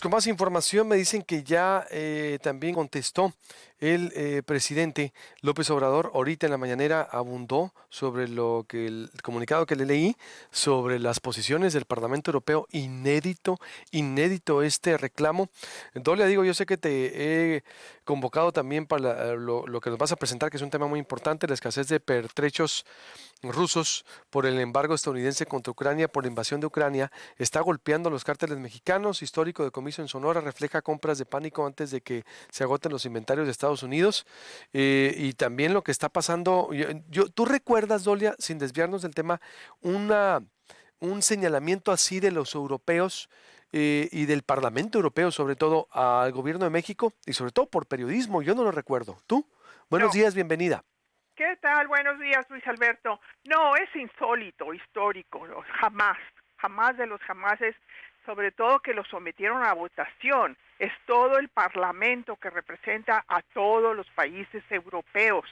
Con más información me dicen que ya también contestó el presidente López Obrador. Ahorita en la mañanera abundó sobre lo que el comunicado que le leí sobre las posiciones del Parlamento Europeo. Inédito este reclamo. Dolia, digo, yo sé que te he convocado también para lo que nos vas a presentar, que es un tema muy importante, la escasez de pertrechos rusos por el embargo estadounidense contra Ucrania por la invasión de Ucrania está golpeando a los cárteles mexicanos. Histórico decomiso en Sonora refleja compras de pánico antes de que se agoten los inventarios de Estados Unidos. Y también lo que está pasando, ¿tú recuerdas, Dolia, sin desviarnos del tema, una, un señalamiento así de los europeos y del Parlamento Europeo, sobre todo al gobierno de México y sobre todo por periodismo? Yo no lo recuerdo. ¿Tú? Buenos No. días, bienvenida. ¿Qué tal? Buenos días, Luis Alberto. No, es insólito, histórico, jamás de los jamases, sobre todo que lo sometieron a votación. Es todo el Parlamento que representa a todos los países europeos.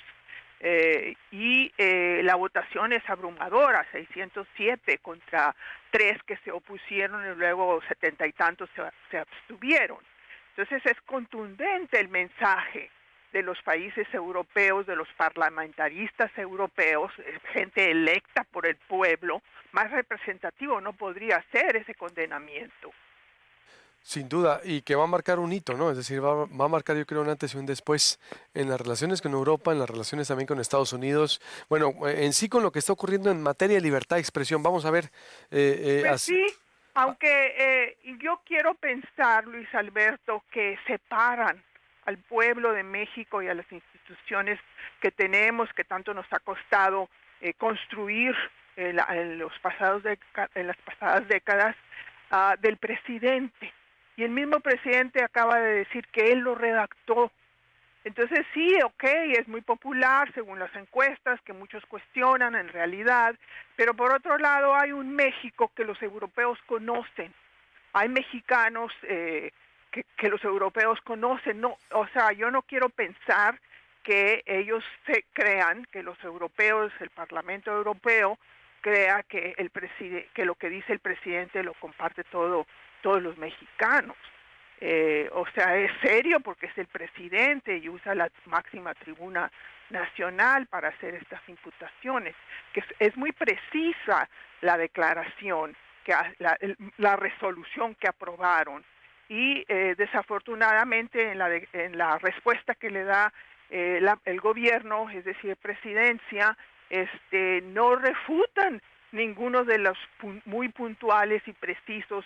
La votación es abrumadora, 607 contra 3 que se opusieron y luego 70 y tantos se abstuvieron. Entonces es contundente el mensaje de los países europeos, de los parlamentaristas europeos, gente electa por el pueblo. Más representativo no podría ser ese condenamiento. Sin duda, y que va a marcar un hito, ¿no? Es decir, va a marcar, yo creo, un antes y un después en las relaciones con Europa, en las relaciones también con Estados Unidos. Bueno, en sí con lo que está ocurriendo en materia de libertad de expresión. Vamos a ver. Pues sí, aunque yo quiero pensar, Luis Alberto, que separan al pueblo de México y a las instituciones que tenemos, que tanto nos ha costado construir en las pasadas décadas, del presidente. Y el mismo presidente acaba de decir que él lo redactó. Entonces sí, ok, es muy popular según las encuestas que muchos cuestionan en realidad, pero por otro lado hay un México que los europeos conocen, hay mexicanos que los europeos conocen, no, o sea, yo no quiero pensar que ellos se crean que los europeos, el Parlamento Europeo crea que que lo que dice el presidente lo comparte todos los mexicanos. O sea, es serio porque es el presidente y usa la máxima tribuna nacional para hacer estas imputaciones, que es muy precisa la declaración, la resolución que aprobaron y desafortunadamente en la respuesta que le da el gobierno, es decir, presidencia, no refutan ninguno de los muy puntuales y precisos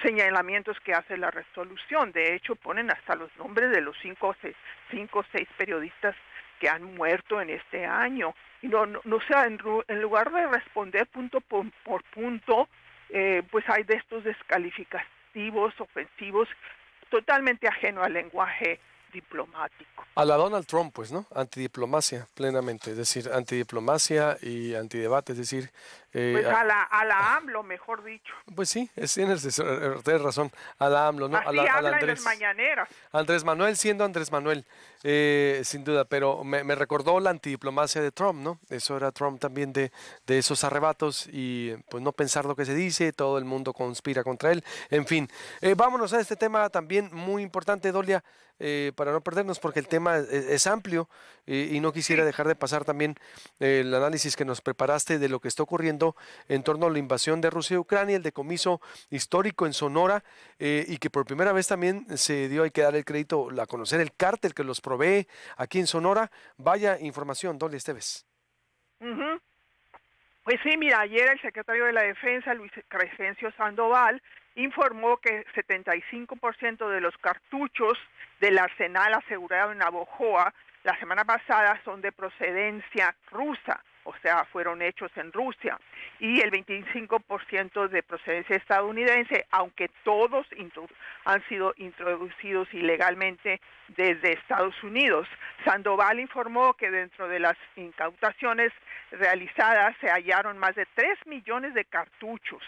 señalamientos que hace la resolución. De hecho, ponen hasta los nombres de los cinco o seis periodistas que han muerto en este año. Y no sea, en lugar de responder punto por punto, pues hay de estos descalificativos, ofensivos, totalmente ajeno al lenguaje diplomático. A la Donald Trump, pues, ¿no? Antidiplomacia, plenamente. Es decir, antidiplomacia y antidebate. Es decir, Pues a la AMLO, mejor dicho. pues sí, tienes razón. A la AMLO, ¿no? Así A la habla en las Andrés. mañaneras. Andrés Manuel siendo Andrés Manuel, sin duda, pero me recordó la antidiplomacia de Trump, ¿no? Eso era Trump también de esos arrebatos y pues no pensar lo que se dice, todo el mundo conspira contra él, en fin. Vámonos a este tema también muy importante, Dolia, para no perdernos porque el tema es amplio y no quisiera Sí. dejar de pasar también el análisis que nos preparaste de lo que está ocurriendo en torno a la invasión de Rusia y Ucrania, el decomiso histórico en Sonora y que por primera vez también se dio, hay que dar el crédito, a conocer el cártel que los provee aquí en Sonora. Vaya información, Dolly Esteves. Uh-huh. Pues sí, mira, ayer el secretario de la Defensa, Luis Crescencio Sandoval, informó que 75% de los cartuchos del arsenal asegurado en Navojoa la semana pasada son de procedencia rusa, o sea, fueron hechos en Rusia, y el 25% de procedencia estadounidense, aunque todos han sido introducidos ilegalmente desde Estados Unidos. Sandoval informó que dentro de las incautaciones realizadas se hallaron más de 3 millones de cartuchos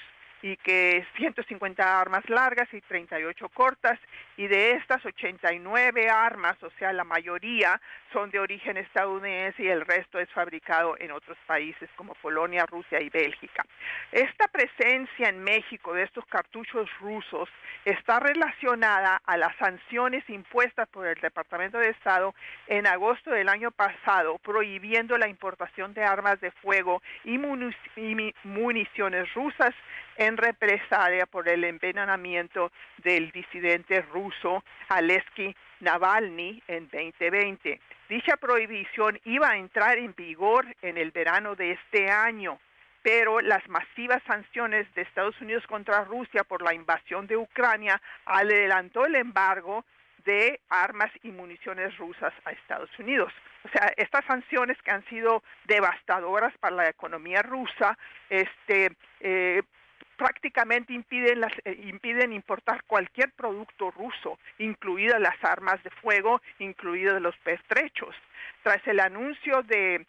y que 150 armas largas y 38 cortas, y de estas 89 armas, o sea, la mayoría son de origen estadounidense y el resto es fabricado en otros países como Polonia, Rusia y Bélgica. Esta presencia en México de estos cartuchos rusos está relacionada a las sanciones impuestas por el Departamento de Estado en agosto del año pasado, prohibiendo la importación de armas de fuego y municiones rusas en represalia por el envenenamiento del disidente ruso Alexei Navalny en 2020. Dicha prohibición iba a entrar en vigor en el verano de este año, pero las masivas sanciones de Estados Unidos contra Rusia por la invasión de Ucrania adelantó el embargo de armas y municiones rusas a Estados Unidos. O sea, estas sanciones que han sido devastadoras para la economía rusa, prácticamente impiden importar cualquier producto ruso, incluidas las armas de fuego, incluidos los pertrechos. Tras el anuncio de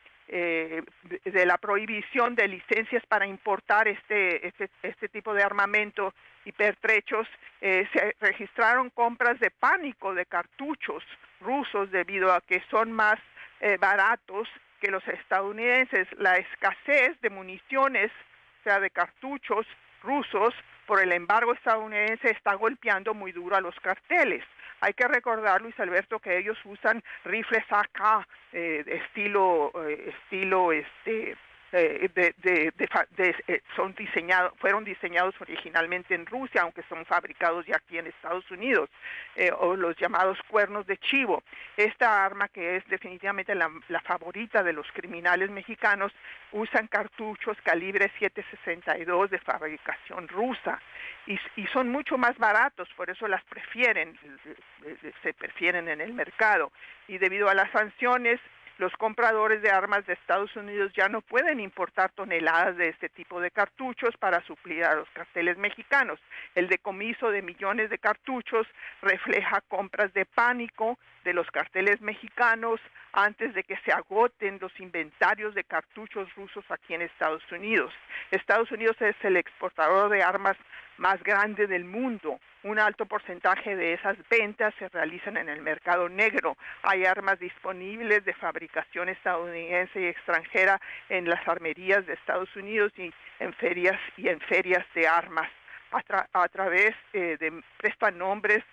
la prohibición de licencias para importar este tipo de armamento y pertrechos, se registraron compras de pánico de cartuchos rusos debido a que son más baratos que los estadounidenses. La escasez de municiones, o sea, de cartuchos rusos, por el embargo estadounidense, está golpeando muy duro a los carteles. Hay que recordar, Luis Alberto, que ellos usan rifles AK fueron diseñados originalmente en Rusia, aunque son fabricados ya aquí en Estados Unidos, o los llamados cuernos de chivo. Esta arma, que es definitivamente la favorita de los criminales mexicanos, usan cartuchos calibre 7.62 de fabricación rusa y son mucho más baratos, por eso se prefieren en el mercado. Y debido a las sanciones, los compradores de armas de Estados Unidos ya no pueden importar toneladas de este tipo de cartuchos para suplir a los carteles mexicanos. El decomiso de millones de cartuchos refleja compras de pánico de los carteles mexicanos antes de que se agoten los inventarios de cartuchos rusos aquí en Estados Unidos. Estados Unidos es el exportador de armas más grande del mundo. Un alto porcentaje de esas ventas se realizan en el mercado negro. Hay armas disponibles de fabricación estadounidense y extranjera en las armerías de Estados Unidos y en ferias de armas. A través de prestanombres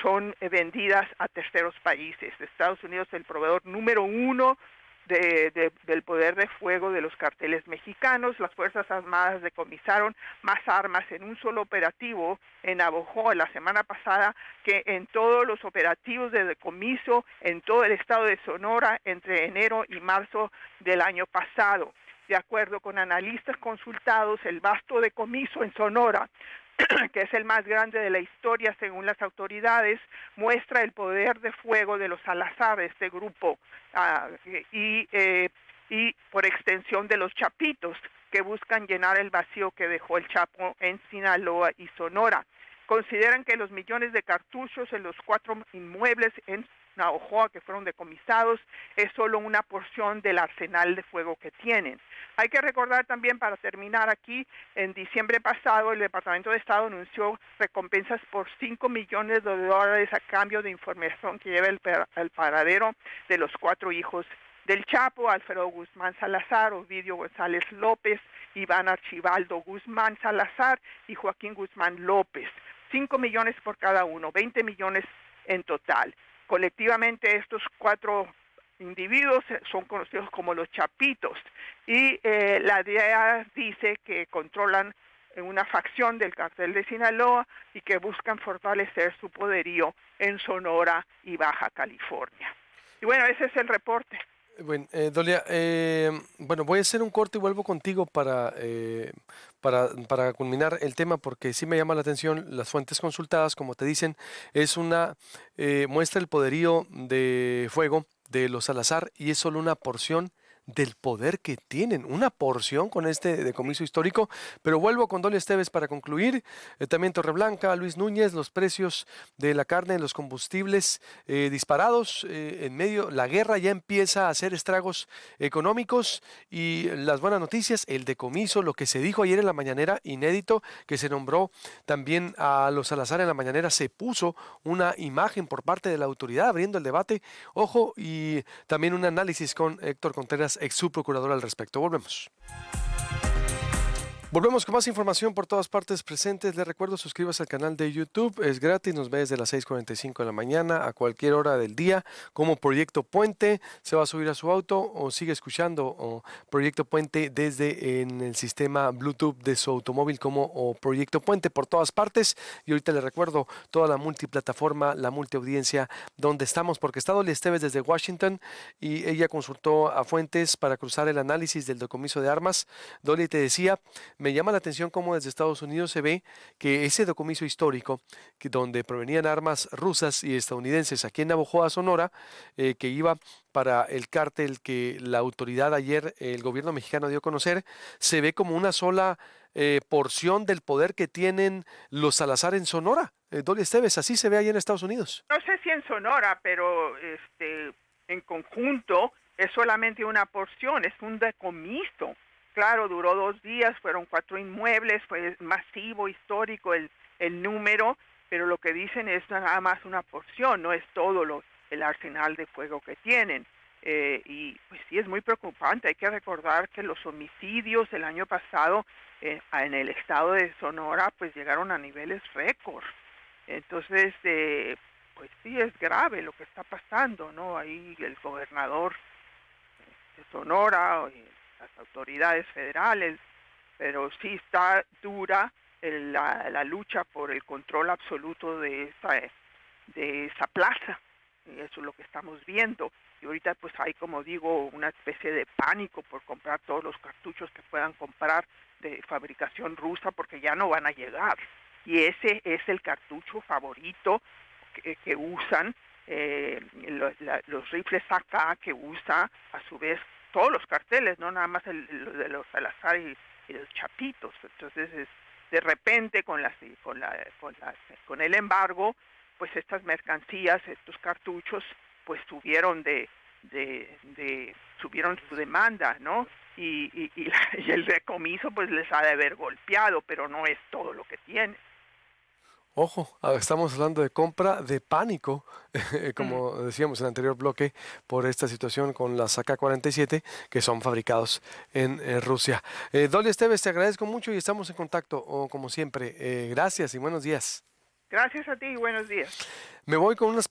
son vendidas a terceros países. Estados Unidos es el proveedor número uno del poder de fuego de los carteles mexicanos. Las Fuerzas Armadas decomisaron más armas en un solo operativo en Navojoa la semana pasada que en todos los operativos de decomiso en todo el estado de Sonora entre enero y marzo del año pasado. De acuerdo con analistas consultados, el vasto decomiso en Sonora, que es el más grande de la historia según las autoridades, muestra el poder de fuego de los Salazar, este grupo, y por extensión de los Chapitos, que buscan llenar el vacío que dejó el Chapo en Sinaloa y Sonora. Consideran que los millones de cartuchos en los 4 inmuebles en Navojoa que fueron decomisados es solo una porción del arsenal de fuego que tienen. Hay que recordar también, para terminar aquí, en diciembre pasado el Departamento de Estado anunció recompensas por $5 millones a cambio de información que lleva el paradero de los 4 hijos del Chapo: Alfredo Guzmán Salazar, Ovidio González López, Iván Archibaldo Guzmán Salazar y Joaquín Guzmán López. 5 millones por cada uno, 20 millones en total. Colectivamente estos 4 individuos son conocidos como los Chapitos y la DEA dice que controlan una facción del cartel de Sinaloa y que buscan fortalecer su poderío en Sonora y Baja California. Y bueno, ese es el reporte. Bueno, Dolia, bueno, voy a hacer un corte y vuelvo contigo para culminar el tema, porque sí me llama la atención las fuentes consultadas, como te dicen, es muestra el poderío de fuego de los Salazar y es solo una porción del poder que tienen. Una porción con este decomiso histórico, pero vuelvo con Dolly Esteves para concluir. También Torreblanca, Luis Núñez, los precios de la carne, los combustibles disparados en medio, la guerra ya empieza a hacer estragos económicos y las buenas noticias, el decomiso, lo que se dijo ayer en la mañanera, inédito, que se nombró también a los Salazar en la mañanera, se puso una imagen por parte de la autoridad abriendo el debate. Ojo, y también un análisis con Héctor Contreras, ex subprocurador al respecto. Volvemos. Volvemos con más información por todas partes presentes. Les recuerdo, suscríbase al canal de YouTube, es gratis, nos ve desde las 6:45 de la mañana a cualquier hora del día, como Proyecto Puente. Se va a subir a su auto o sigue escuchando Proyecto Puente desde en el sistema Bluetooth de su automóvil como Proyecto Puente por todas partes. Y ahorita les recuerdo toda la multiplataforma, la multiaudiencia donde estamos, porque está Dolly Esteves desde Washington y ella consultó a fuentes para cruzar el análisis del decomiso de armas. Dolly, te decía, me llama la atención cómo desde Estados Unidos se ve que ese decomiso histórico, donde provenían armas rusas y estadounidenses aquí en Navojoa, Sonora, que iba para el cártel que la autoridad ayer, el gobierno mexicano dio a conocer, se ve como una sola porción del poder que tienen los Salazar en Sonora. Dolly Esteves, así se ve ahí en Estados Unidos. No sé si en Sonora, pero en conjunto es solamente una porción, es un decomiso. Claro, duró 2 días, fueron 4 inmuebles, fue masivo, histórico el número, pero lo que dicen es nada más una porción, no es todo el arsenal de fuego que tienen. Y pues sí, es muy preocupante. Hay que recordar que los homicidios el año pasado en el estado de Sonora pues llegaron a niveles récord. Entonces, pues sí, es grave lo que está pasando, ¿no? Ahí el gobernador de Sonora, las autoridades federales, pero sí está dura la lucha por el control absoluto de esa plaza, y eso es lo que estamos viendo. Y ahorita pues hay, como digo, una especie de pánico por comprar todos los cartuchos que puedan comprar de fabricación rusa, porque ya no van a llegar. Y ese es el cartucho favorito que usan, los rifles AK que usa a su vez todos los carteles, no nada más el de los Salazar y los Chapitos. Entonces de repente con el embargo, pues estas mercancías, estos cartuchos, pues subieron subieron su demanda, ¿no? Y el decomiso pues les ha de haber golpeado, pero no es todo lo que tiene. Ojo, estamos hablando de compra de pánico, como decíamos en el anterior bloque, por esta situación con las AK-47 que son fabricados en Rusia. Dolly Esteves, te agradezco mucho y estamos en contacto, como siempre. Gracias y buenos días. Gracias a ti y buenos días. Me voy con unas